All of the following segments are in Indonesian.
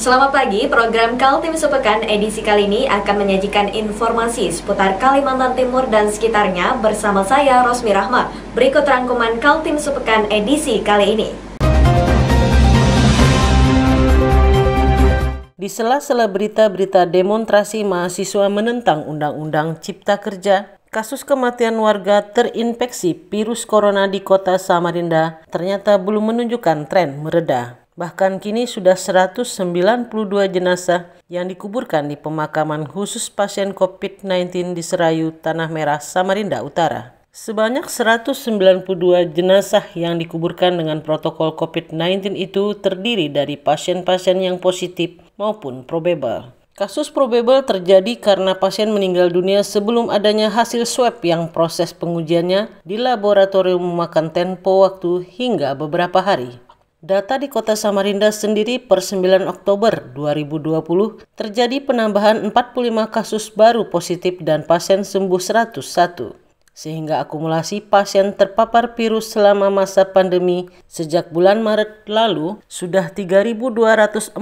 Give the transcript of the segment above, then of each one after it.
Selamat pagi, program Kaltim Sepekan edisi kali ini akan menyajikan informasi seputar Kalimantan Timur dan sekitarnya bersama saya, Rosmi Rahma. Berikut rangkuman Kaltim Sepekan edisi kali ini. Di sela-sela berita-berita demonstrasi mahasiswa menentang Undang-Undang Cipta Kerja, kasus kematian warga terinfeksi virus corona di kota Samarinda ternyata belum menunjukkan tren mereda. Bahkan kini sudah 192 jenazah yang dikuburkan di pemakaman khusus pasien COVID-19 di Serayu, Tanah Merah, Samarinda Utara. Sebanyak 192 jenazah yang dikuburkan dengan protokol COVID-19 itu terdiri dari pasien-pasien yang positif maupun probable. Kasus probable terjadi karena pasien meninggal dunia sebelum adanya hasil swab yang proses pengujiannya di laboratorium memakan tempo waktu hingga beberapa hari. Data di kota Samarinda sendiri per 9 Oktober 2020 terjadi penambahan 45 kasus baru positif dan pasien sembuh 101. Sehingga akumulasi pasien terpapar virus selama masa pandemi sejak bulan Maret lalu sudah 3.247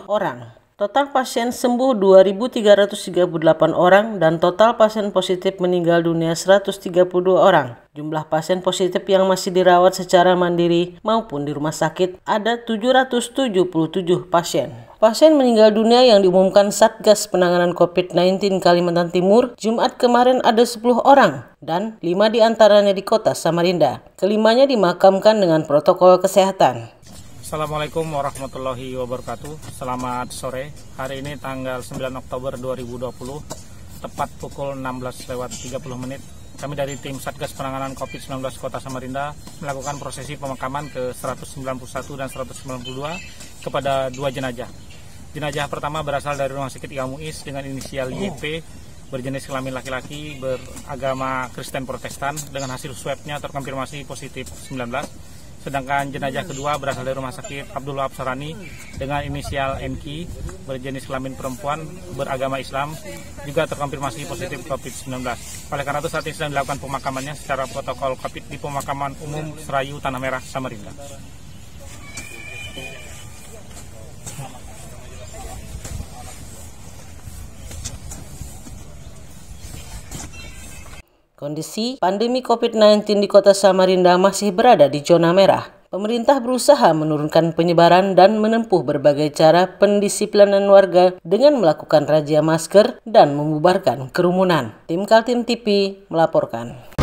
orang. Total pasien sembuh 2.338 orang dan total pasien positif meninggal dunia 132 orang. Jumlah pasien positif yang masih dirawat secara mandiri maupun di rumah sakit ada 777 pasien. Pasien meninggal dunia yang diumumkan Satgas Penanganan COVID-19 Kalimantan Timur Jumat kemarin ada 10 orang dan 5 diantaranya di kota Samarinda. Kelimanya dimakamkan dengan protokol kesehatan. Assalamualaikum warahmatullahi wabarakatuh. Selamat sore. Hari ini tanggal 9 Oktober 2020, tepat pukul 16:30 kami dari tim Satgas Penanganan COVID-19 Kota Samarinda melakukan prosesi pemakaman ke 191 dan 192 kepada 2 jenazah. Jenazah pertama berasal dari Rumah Sakit Iqa Muiz dengan inisial YP, berjenis kelamin laki-laki, beragama Kristen Protestan, dengan hasil swabnya terkonfirmasi positif 19. Sedangkan jenazah kedua berasal dari Rumah Sakit Abdul Wahab Sarani dengan inisial NK, berjenis kelamin perempuan, beragama Islam, juga terkonfirmasi positif COVID-19. Oleh karena itu saat ini sedang dilakukan pemakamannya secara protokol COVID di Pemakaman Umum Serayu, Tanah Merah, Samarinda. Kondisi pandemi COVID-19 di kota Samarinda masih berada di zona merah. Pemerintah berusaha menurunkan penyebaran dan menempuh berbagai cara pendisiplinan warga dengan melakukan razia masker dan membubarkan kerumunan. Tim Kaltim TV melaporkan.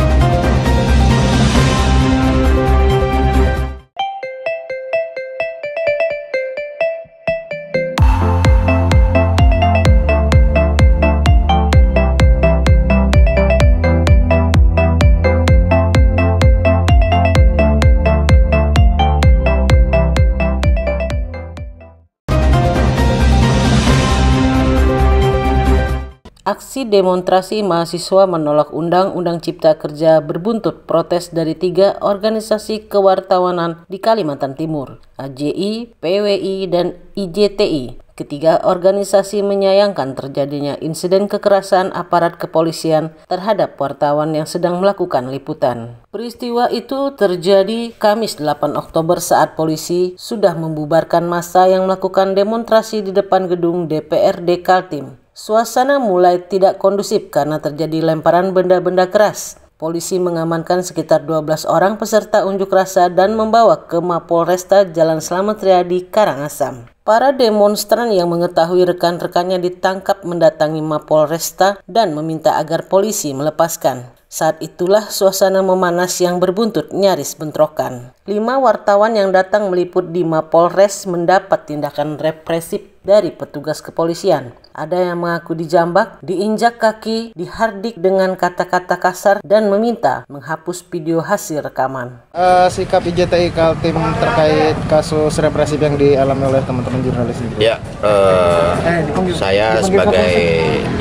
Aksi demonstrasi mahasiswa menolak Undang-Undang Cipta Kerja berbuntut protes dari 3 organisasi kewartawanan di Kalimantan Timur, AJI, PWI, dan IJTI. Ketiga organisasi menyayangkan terjadinya insiden kekerasan aparat kepolisian terhadap wartawan yang sedang melakukan liputan. Peristiwa itu terjadi Kamis 8 Oktober saat polisi sudah membubarkan massa yang melakukan demonstrasi di depan gedung DPRD Kaltim. Suasana mulai tidak kondusif karena terjadi lemparan benda-benda keras. Polisi mengamankan sekitar 12 orang peserta unjuk rasa dan membawa ke Mapolresta Jalan Slamet Riyadi, Karangasem. Para demonstran yang mengetahui rekan-rekannya ditangkap mendatangi Mapolresta dan meminta agar polisi melepaskan. Saat itulah suasana memanas yang berbuntut nyaris bentrokan. 5 wartawan yang datang meliput di Mapolres mendapat tindakan represif dari petugas kepolisian. Ada yang mengaku dijambak, diinjak kaki, dihardik dengan kata-kata kasar dan meminta menghapus video hasil rekaman. Sikap IJTI Kaltim terkait kasus represif yang dialami oleh teman-teman jurnalis ini. Ya, saya sebagai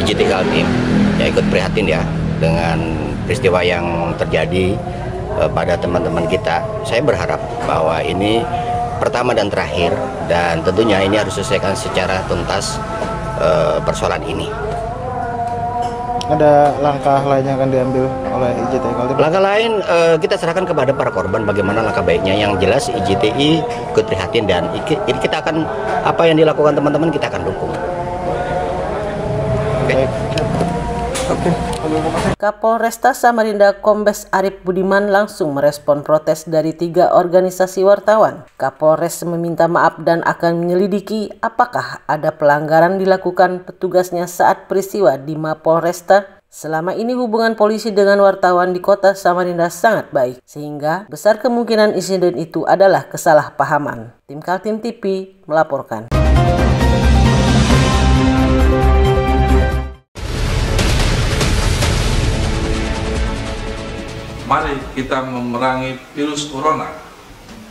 IJTI Kaltim ya ikut prihatin ya dengan peristiwa yang terjadi pada teman-teman kita. Saya berharap bahwa ini pertama dan terakhir, dan tentunya ini harus diselesaikan secara tuntas persoalan ini. ada langkah lain yang akan diambil oleh IJTI Kaltim? Langkah lain kita serahkan kepada para korban bagaimana langkah baiknya. Yang jelas IJTI ikut prihatin dan kita akan apa yang dilakukan teman-teman kita akan dukung. Oke. Kapolresta Samarinda Kombes Arif Budiman langsung merespon protes dari 3 organisasi wartawan. Kapolres meminta maaf dan akan menyelidiki apakah ada pelanggaran dilakukan petugasnya saat peristiwa di Mapolresta. Selama ini hubungan polisi dengan wartawan di kota Samarinda sangat baik, sehingga besar kemungkinan insiden itu adalah kesalahpahaman. Tim Kaltim TV melaporkan. Mari kita memerangi virus corona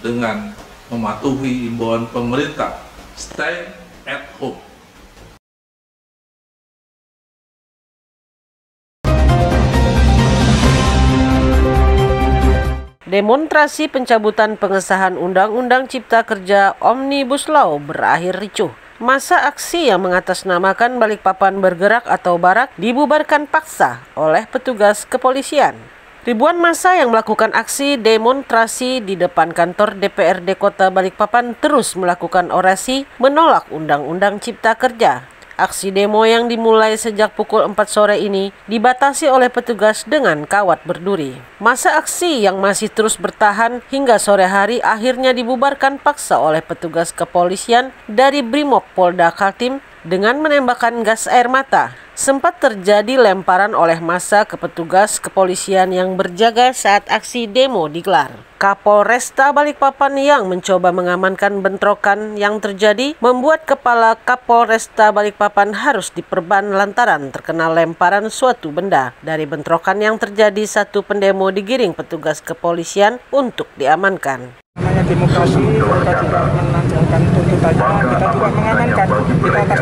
dengan mematuhi imbauan pemerintah. Stay at home. Demonstrasi pencabutan pengesahan Undang-Undang Cipta Kerja Omnibus Law berakhir ricuh. Masa aksi yang mengatasnamakan Balikpapan Bergerak atau Barak dibubarkan paksa oleh petugas kepolisian. Ribuan massa yang melakukan aksi demonstrasi di depan kantor DPRD Kota Balikpapan terus melakukan orasi menolak Undang-Undang Cipta Kerja. Aksi demo yang dimulai sejak pukul 4 sore ini dibatasi oleh petugas dengan kawat berduri. Masa aksi yang masih terus bertahan hingga sore hari akhirnya dibubarkan paksa oleh petugas kepolisian dari Brimob Polda Kaltim dengan menembakkan gas air mata. Sempat terjadi lemparan oleh massa ke petugas kepolisian yang berjaga saat aksi demo digelar. Kapolresta Balikpapan yang mencoba mengamankan bentrokan yang terjadi membuat Kepala Kapolresta Balikpapan harus diperban lantaran terkena lemparan suatu benda. Dari bentrokan yang terjadi, satu pendemo digiring petugas kepolisian untuk diamankan. Namanya demokrasi, mereka tidak menanyakan tuntutannya, kita juga mengamankan. Kita atas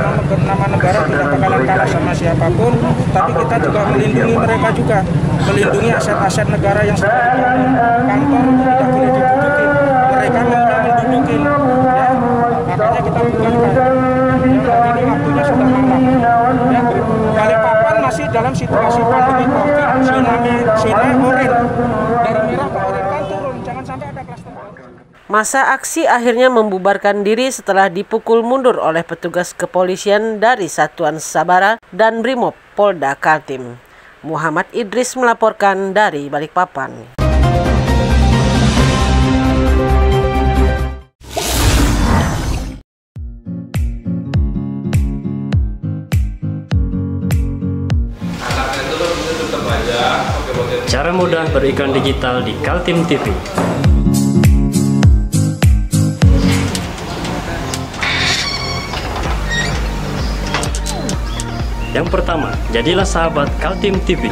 nama negara tidak bakalan kalah sama siapapun, tapi kita juga melindungi mereka juga, melindungi aset-aset negara yang sudah dibangun. Kantor tidak boleh didudukin, mereka maunya mendudukin, ya. Makanya kita bubarkan. Ya, ini waktunya sudah malam. Ya, Balikpapan masih dalam situasi pandemi COVID, zona oranye. Dari merah ke oranye kan turun, jangan sampai ada klaster. Masa aksi akhirnya membubarkan diri setelah dipukul mundur oleh petugas kepolisian dari Satuan Sabara dan Brimob Polda Kaltim. Muhammad Idris melaporkan dari Balikpapan. Cara mudah beriklan digital di Kaltim TV. Yang pertama, jadilah sahabat Kaltim TV.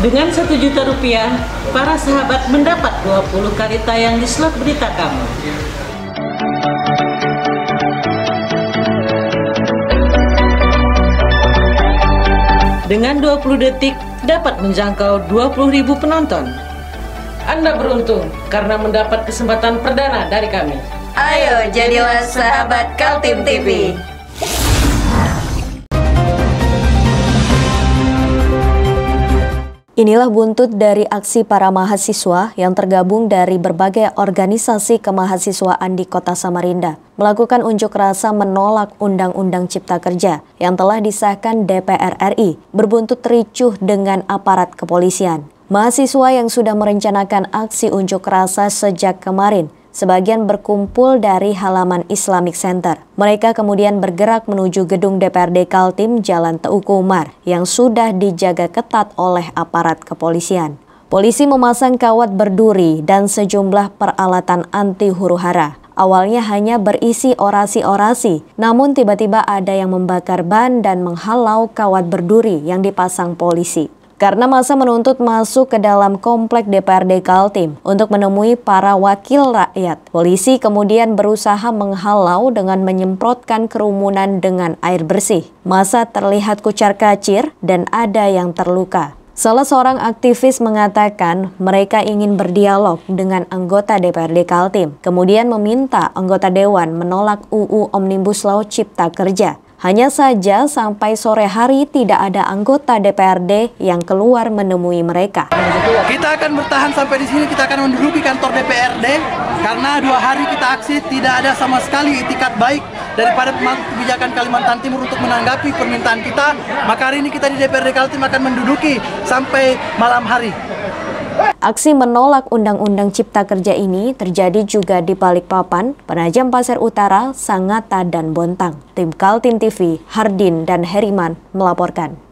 Dengan Rp1 juta, para sahabat mendapat 20 kali tayang di slot berita kamu. Dengan 20 detik dapat menjangkau 20.000 penonton. Anda beruntung karena mendapat kesempatan perdana dari kami. Ayo jadilah sahabat Kaltim TV. Inilah buntut dari aksi para mahasiswa yang tergabung dari berbagai organisasi kemahasiswaan di Kota Samarinda melakukan unjuk rasa menolak Undang-Undang Cipta Kerja yang telah disahkan DPR RI berbuntut ricuh dengan aparat kepolisian. Mahasiswa yang sudah merencanakan aksi unjuk rasa sejak kemarin sebagian berkumpul dari halaman Islamic Center. Mereka kemudian bergerak menuju gedung DPRD Kaltim Jalan Teuku Umar yang sudah dijaga ketat oleh aparat kepolisian. Polisi memasang kawat berduri dan sejumlah peralatan anti huru-hara. Awalnya hanya berisi orasi-orasi, namun tiba-tiba ada yang membakar ban dan menghalau kawat berduri yang dipasang polisi. Karena masa menuntut masuk ke dalam komplek DPRD Kaltim untuk menemui para wakil rakyat, polisi kemudian berusaha menghalau dengan menyemprotkan kerumunan dengan air bersih. Masa terlihat kucar-kacir dan ada yang terluka. Salah seorang aktivis mengatakan mereka ingin berdialog dengan anggota DPRD Kaltim, kemudian meminta anggota Dewan menolak UU Omnibus Law Cipta Kerja. Hanya saja sampai sore hari tidak ada anggota DPRD yang keluar menemui mereka. Kita akan bertahan sampai di sini, kita akan menduduki kantor DPRD karena 2 hari kita aksi tidak ada sama sekali itikat baik daripada pemangku kebijakan Kalimantan Timur untuk menanggapi permintaan kita. Maka hari ini kita di DPRD Kaltim akan menduduki sampai malam hari. Aksi menolak Undang-Undang Cipta Kerja ini terjadi juga di Balikpapan, Penajam Pasir Utara, Sangatta, dan Bontang. Tim Kaltim TV, Hardin dan Heriman melaporkan.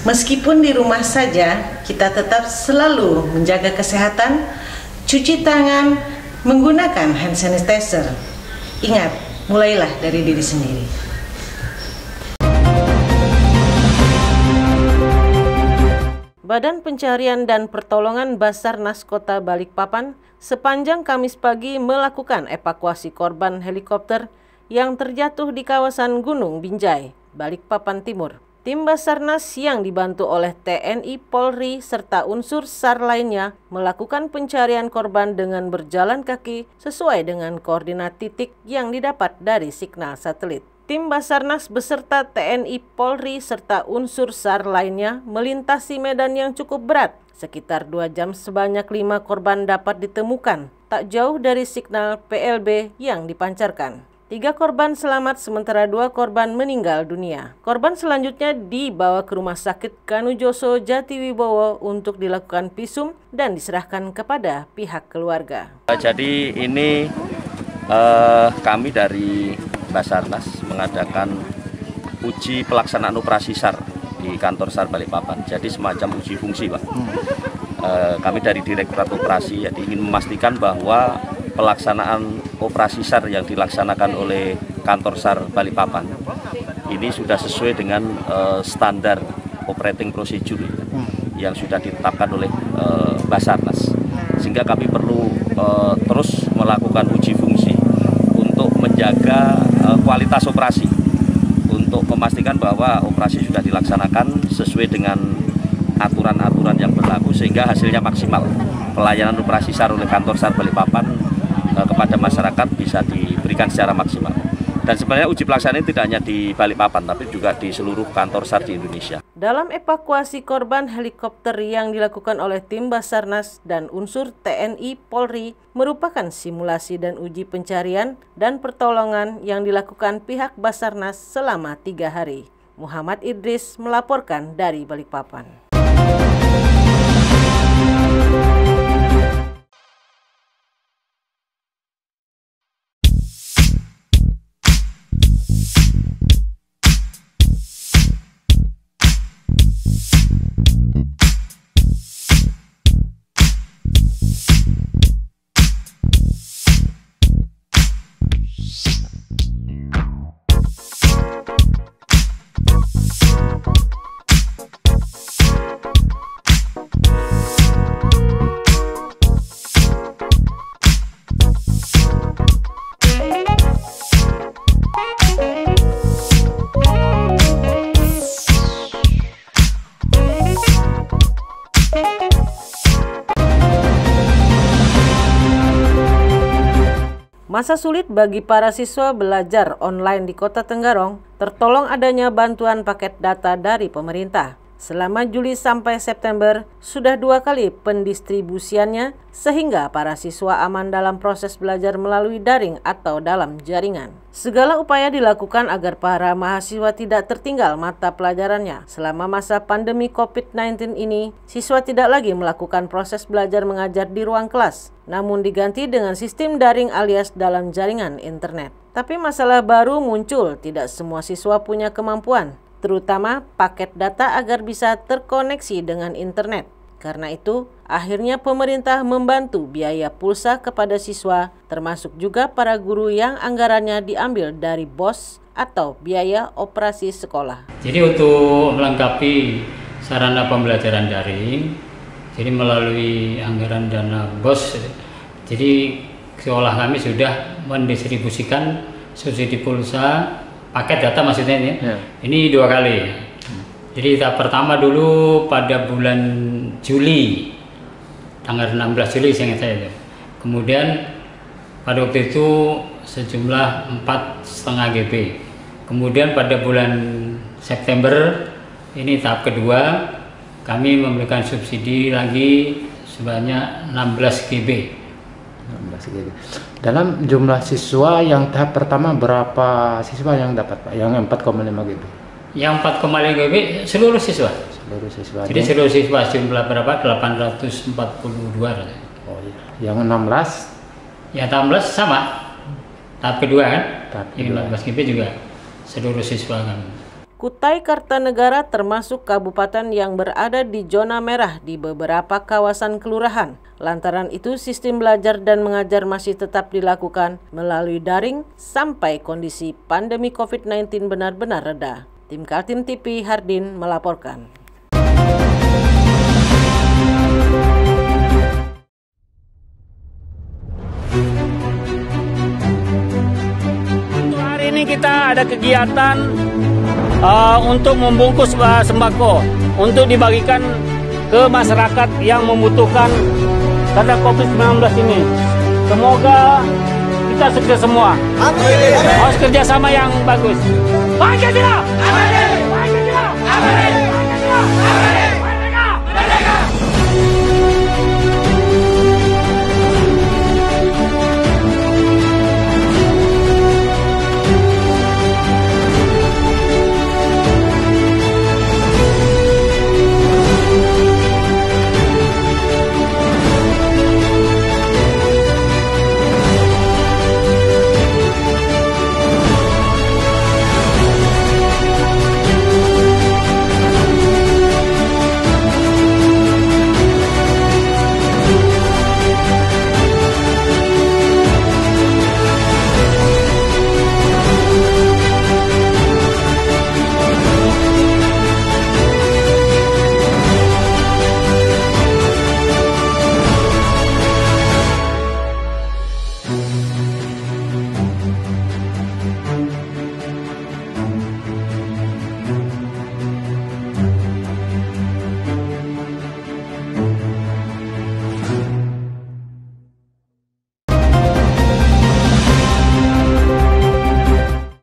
Meskipun di rumah saja, kita tetap selalu menjaga kesehatan, cuci tangan, menggunakan hand sanitizer. Ingat, mulailah dari diri sendiri. Badan Pencarian dan Pertolongan Basarnas Kota Balikpapan sepanjang Kamis pagi melakukan evakuasi korban helikopter yang terjatuh di kawasan Gunung Binjai, Balikpapan Timur. Tim Basarnas yang dibantu oleh TNI, Polri, serta unsur SAR lainnya melakukan pencarian korban dengan berjalan kaki sesuai dengan koordinat titik yang didapat dari signal satelit. Tim Basarnas beserta TNI, Polri, serta unsur SAR lainnya melintasi medan yang cukup berat. Sekitar 2 jam sebanyak 5 korban dapat ditemukan, tak jauh dari signal PLB yang dipancarkan. 3 korban selamat sementara 2 korban meninggal dunia. Korban selanjutnya dibawa ke Rumah Sakit Kanujoso Jatiwibowo untuk dilakukan visum dan diserahkan kepada pihak keluarga. Jadi ini kami dari Basarnas mengadakan uji pelaksanaan operasi SAR di kantor SAR Balikpapan. Jadi semacam uji fungsi, Pak. Kami dari Direktorat Operasi ingin memastikan bahwa pelaksanaan operasi SAR yang dilaksanakan oleh kantor SAR Balikpapan ini sudah sesuai dengan standar operating procedure yang sudah ditetapkan oleh Basarnas, sehingga kami perlu terus melakukan uji fungsi untuk menjaga kualitas operasi, untuk memastikan bahwa operasi sudah dilaksanakan sesuai dengan aturan-aturan yang berlaku sehingga hasilnya maksimal. Pelayanan operasi SAR oleh kantor SAR Balikpapan kepada masyarakat bisa diberikan secara maksimal. Dan sebenarnya uji pelaksanaan ini tidak hanya di Balikpapan, tapi juga di seluruh kantor SAR di Indonesia. Dalam evakuasi korban helikopter yang dilakukan oleh tim Basarnas dan unsur TNI Polri merupakan simulasi dan uji pencarian dan pertolongan yang dilakukan pihak Basarnas selama 3 hari. Muhammad Idris melaporkan dari Balikpapan. Masa sulit bagi para siswa belajar online di Kota Tenggarong tertolong adanya bantuan paket data dari pemerintah. Selama Juli sampai September, sudah 2 kali pendistribusiannya sehingga para siswa aman dalam proses belajar melalui daring atau dalam jaringan. Segala upaya dilakukan agar para mahasiswa tidak tertinggal mata pelajarannya. Selama masa pandemi COVID-19 ini, siswa tidak lagi melakukan proses belajar mengajar di ruang kelas, namun diganti dengan sistem daring alias dalam jaringan internet. Tapi masalah baru muncul, tidak semua siswa punya kemampuan. terutama paket data agar bisa terkoneksi dengan internet. Karena itu, akhirnya pemerintah membantu biaya pulsa kepada siswa, termasuk juga para guru yang anggarannya diambil dari BOS atau biaya operasi sekolah. Jadi untuk melengkapi sarana pembelajaran daring, jadi melalui anggaran dana BOS, jadi sekolah kami sudah mendistribusikan subsidi pulsa, paket data maksudnya ini, ini 2 kali. Jadi tahap pertama dulu pada bulan Juli, tanggal 16 Juli saya ingat saya itu. Kemudian pada waktu itu sejumlah 4,5 GB. Kemudian pada bulan September, ini tahap kedua, kami memberikan subsidi lagi sebanyak 16 GB. 16 GB. Dalam jumlah siswa yang tahap pertama berapa siswa yang dapat, Pak? Yang 4,5 GB? Yang 4,5 GB seluruh siswa. Seluruh siswa. Jadi seluruh siswa jumlah berapa? 842. Oh iya. Yang 16? Yang 16 sama. Tahap kedua kan? Tahap kedua. Yang 16 GB juga seluruh siswa kami. Kutai Kartanegara termasuk kabupaten yang berada di zona merah di beberapa kawasan kelurahan. Lantaran itu sistem belajar dan mengajar masih tetap dilakukan melalui daring sampai kondisi pandemi COVID-19 benar-benar reda. Tim Kaltim TV Hardin melaporkan. Untuk hari ini kita ada kegiatan untuk membungkus sembako untuk dibagikan ke masyarakat yang membutuhkan karena COVID-19 ini. Semoga kita sukses semua. Amin. Harus kerjasama yang bagus. Pancasila! Amin. Pancasila! Amin. Pancasila! Amin. Merdeka! Merdeka!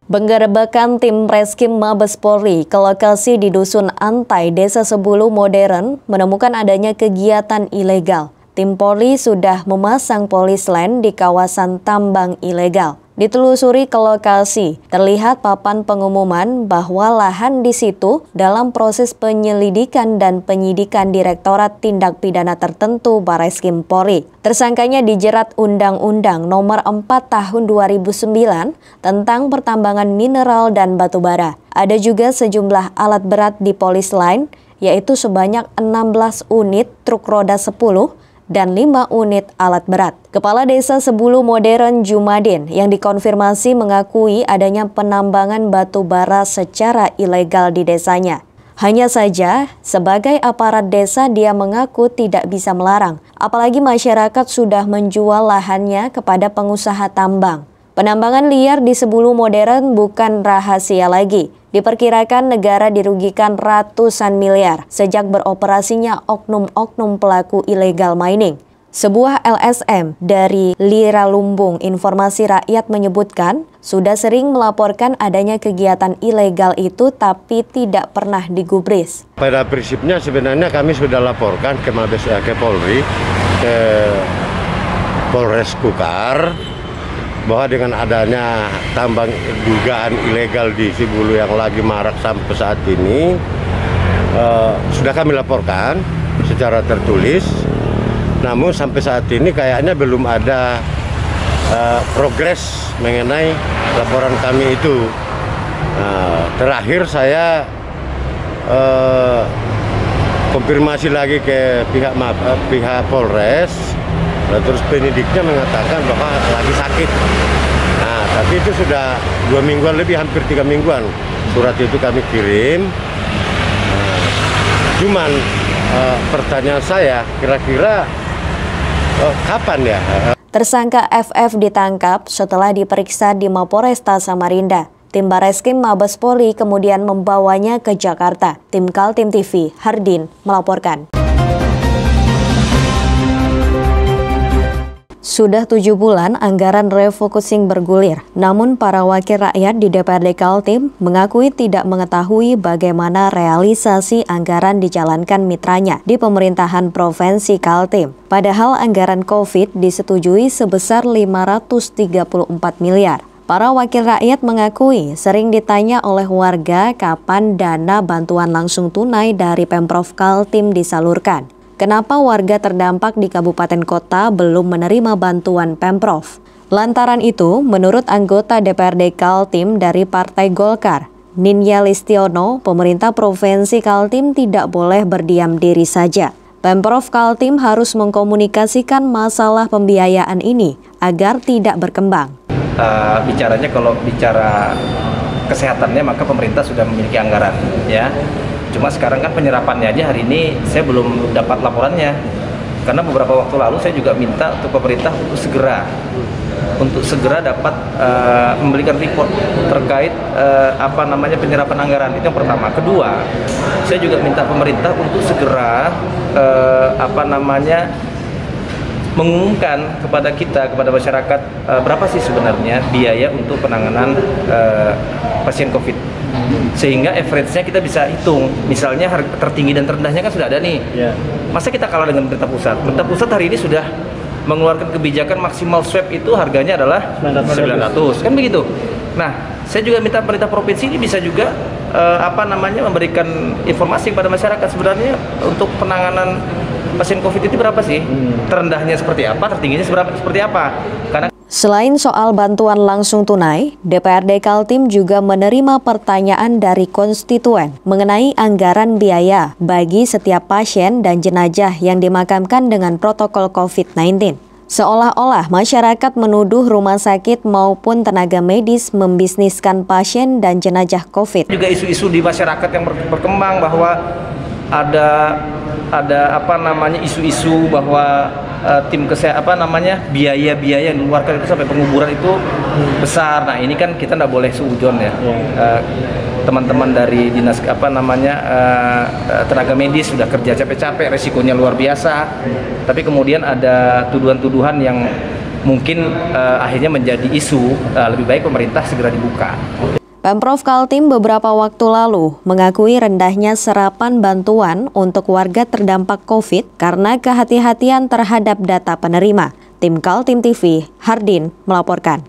Penggerebekan tim Reskim Mabes Polri ke lokasi di Dusun Antai, Desa Sebulu Modern menemukan adanya kegiatan ilegal. Tim Polri sudah memasang polis lain di kawasan tambang ilegal. Ditelusuri ke lokasi, terlihat papan pengumuman bahwa lahan di situ dalam proses penyelidikan dan penyidikan Direktorat Tindak Pidana Tertentu Barreskrim Polri. Tersangkanya dijerat Undang-Undang Nomor 4 Tahun 2009 tentang pertambangan mineral dan batu bara. Ada juga sejumlah alat berat di polis lain, yaitu sebanyak 16 unit truk roda 10 dan 5 unit alat berat. Kepala Desa Sebulu Modern Jumadin yang dikonfirmasi mengakui adanya penambangan batu bara secara ilegal di desanya. Hanya saja, sebagai aparat desa dia mengaku tidak bisa melarang, apalagi masyarakat sudah menjual lahannya kepada pengusaha tambang. Penambangan liar di Sebulu Modern bukan rahasia lagi. Diperkirakan negara dirugikan ratusan miliar sejak beroperasinya oknum-oknum pelaku illegal mining. Sebuah LSM dari Lira Lumbung Informasi Rakyat menyebutkan sudah sering melaporkan adanya kegiatan ilegal itu tapi tidak pernah digubris. Pada prinsipnya sebenarnya kami sudah laporkan ke Mabes ke Polri, ke Polres Kukar, bahwa dengan adanya tambang dugaan ilegal di Sebulu yang lagi marak sampai saat ini, sudah kami laporkan secara tertulis. Namun sampai saat ini kayaknya belum ada progres mengenai laporan kami itu. Terakhir saya konfirmasi lagi ke pihak Polres, terus penyidiknya mengatakan bahwa lagi sakit. Nah, tapi itu sudah 2 mingguan lebih, hampir 3 mingguan surat itu kami kirim. Cuman pertanyaan saya, kira-kira kapan ya? Tersangka FF ditangkap setelah diperiksa di Mapolresta Samarinda. Tim Bareskrim Mabes Polri kemudian membawanya ke Jakarta. Tim Kaltim TV, Hardin, melaporkan. Sudah 7 bulan anggaran refocusing bergulir, namun para wakil rakyat di DPRD Kaltim mengakui tidak mengetahui bagaimana realisasi anggaran dijalankan mitranya di pemerintahan Provinsi Kaltim. Padahal anggaran COVID disetujui sebesar 534 miliar. Para wakil rakyat mengakui sering ditanya oleh warga kapan dana bantuan langsung tunai dari Pemprov Kaltim disalurkan. Kenapa warga terdampak di kabupaten kota belum menerima bantuan Pemprov? Lantaran itu, menurut anggota DPRD Kaltim dari Partai Golkar, Ninja Listiono, pemerintah Provinsi Kaltim tidak boleh berdiam diri saja. Pemprov Kaltim harus mengkomunikasikan masalah pembiayaan ini agar tidak berkembang. Bicaranya kalau bicara kesehatannya maka pemerintah sudah memiliki anggaran, ya. Cuma sekarang kan penyerapannya aja hari ini saya belum dapat laporannya. Karena beberapa waktu lalu saya juga minta untuk pemerintah untuk segera dapat memberikan report terkait penyerapan anggaran. Itu yang pertama. Kedua, saya juga minta pemerintah untuk segera mengumumkan kepada kita, kepada masyarakat, berapa sih sebenarnya biaya untuk penanganan pasien COVID. Sehingga average-nya kita bisa hitung. Misalnya harga tertinggi dan terendahnya kan sudah ada nih. Masa kita kalah dengan pemerintah pusat? Pemerintah pusat hari ini sudah mengeluarkan kebijakan maksimal swab itu harganya adalah 900. Kan begitu. Nah, saya juga minta pemerintah provinsi ini bisa juga memberikan informasi kepada masyarakat sebenarnya untuk penanganan pasien COVID itu berapa sih? Terendahnya seperti apa, tertingginya seperti apa? Selain soal bantuan langsung tunai, DPRD Kaltim juga menerima pertanyaan dari konstituen mengenai anggaran biaya bagi setiap pasien dan jenazah yang dimakamkan dengan protokol COVID-19. Seolah-olah masyarakat menuduh rumah sakit maupun tenaga medis membisniskan pasien dan jenazah COVID. Juga isu-isu di masyarakat yang berkembang bahwa ada isu-isu bahwa biaya-biaya yang dikeluarkan itu sampai penguburan itu besar. Nah, ini kan kita nggak boleh seujon ya. Teman-teman dari dinas tenaga medis sudah kerja capek-capek, resikonya luar biasa. Tapi kemudian ada tuduhan-tuduhan yang mungkin akhirnya menjadi isu. Lebih baik pemerintah segera dibuka. Pemprov Kaltim beberapa waktu lalu mengakui rendahnya serapan bantuan untuk warga terdampak COVID karena kehati-hatian terhadap data penerima. Tim Kaltim TV, Hardin, melaporkan.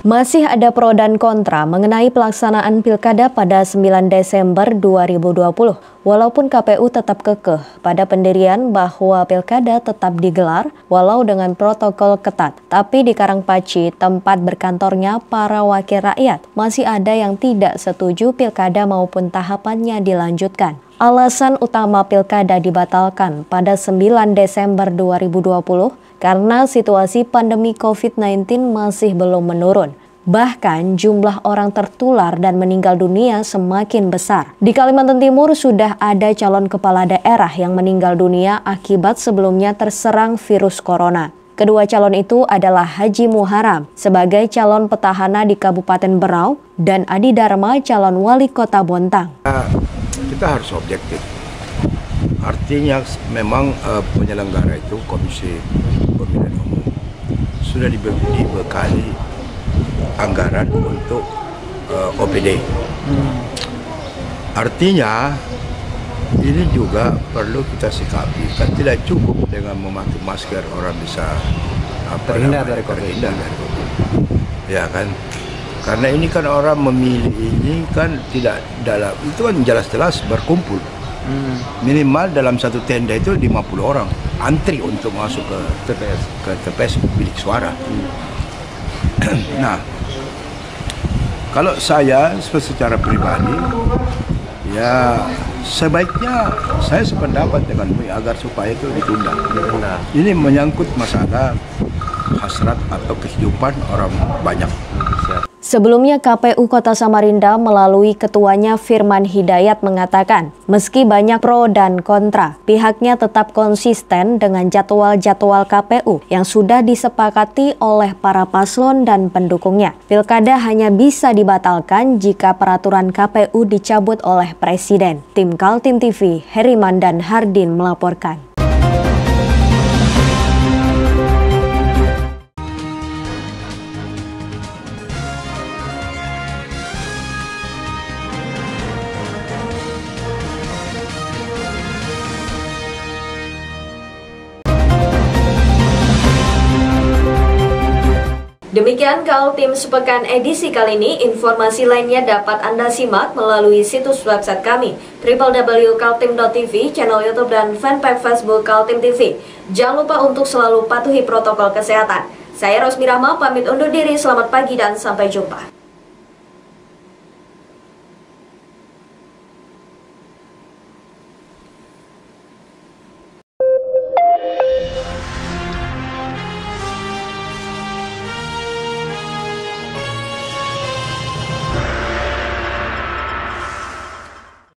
Masih ada pro dan kontra mengenai pelaksanaan pilkada pada 9 Desember 2020. Walaupun KPU tetap kekeh pada pendirian bahwa pilkada tetap digelar walau dengan protokol ketat. Tapi di Karangpaci, tempat berkantornya para wakil rakyat, masih ada yang tidak setuju pilkada maupun tahapannya dilanjutkan. Alasan utama pilkada dibatalkan pada 9 Desember 2020 karena situasi pandemi COVID-19 masih belum menurun. Bahkan jumlah orang tertular dan meninggal dunia semakin besar. Di Kalimantan Timur sudah ada calon kepala daerah yang meninggal dunia akibat sebelumnya terserang virus corona. Kedua calon itu adalah Haji Muharam sebagai calon petahana di Kabupaten Berau dan Adi Dharma calon wali kota Bontang. Kita harus objektif. Artinya memang penyelenggara itu Komisi Pemilihan Umum sudah dibekali anggaran untuk OPD. Artinya ini juga perlu kita sikapi. Kan tidak cukup dengan memakai masker orang bisa terhindar dari COVID. Ya kan, karena ini kan orang memilih ini kan tidak dalam, itu kan jelas-jelas berkumpul. Minimal dalam satu tenda itu 50 orang antri untuk masuk ke TPS bilik suara. Nah, kalau saya secara pribadi, ya sebaiknya saya sependapat dengan agar supaya itu ditunda. Ini menyangkut masalah hasrat atau kehidupan orang banyak. Sebelumnya KPU Kota Samarinda melalui ketuanya Firman Hidayat mengatakan, meski banyak pro dan kontra, pihaknya tetap konsisten dengan jadwal-jadwal KPU yang sudah disepakati oleh para paslon dan pendukungnya. Pilkada hanya bisa dibatalkan jika peraturan KPU dicabut oleh Presiden. Tim Kaltim TV, Heriman dan Hardin melaporkan. Demikian Kaltim Sepekan edisi kali ini. Informasi lainnya dapat Anda simak melalui situs website kami www.kaltim.tv, channel YouTube dan fanpage Facebook Kaltim TV. Jangan lupa untuk selalu patuhi protokol kesehatan. Saya Rosmi Rahma pamit undur diri. Selamat pagi dan sampai jumpa.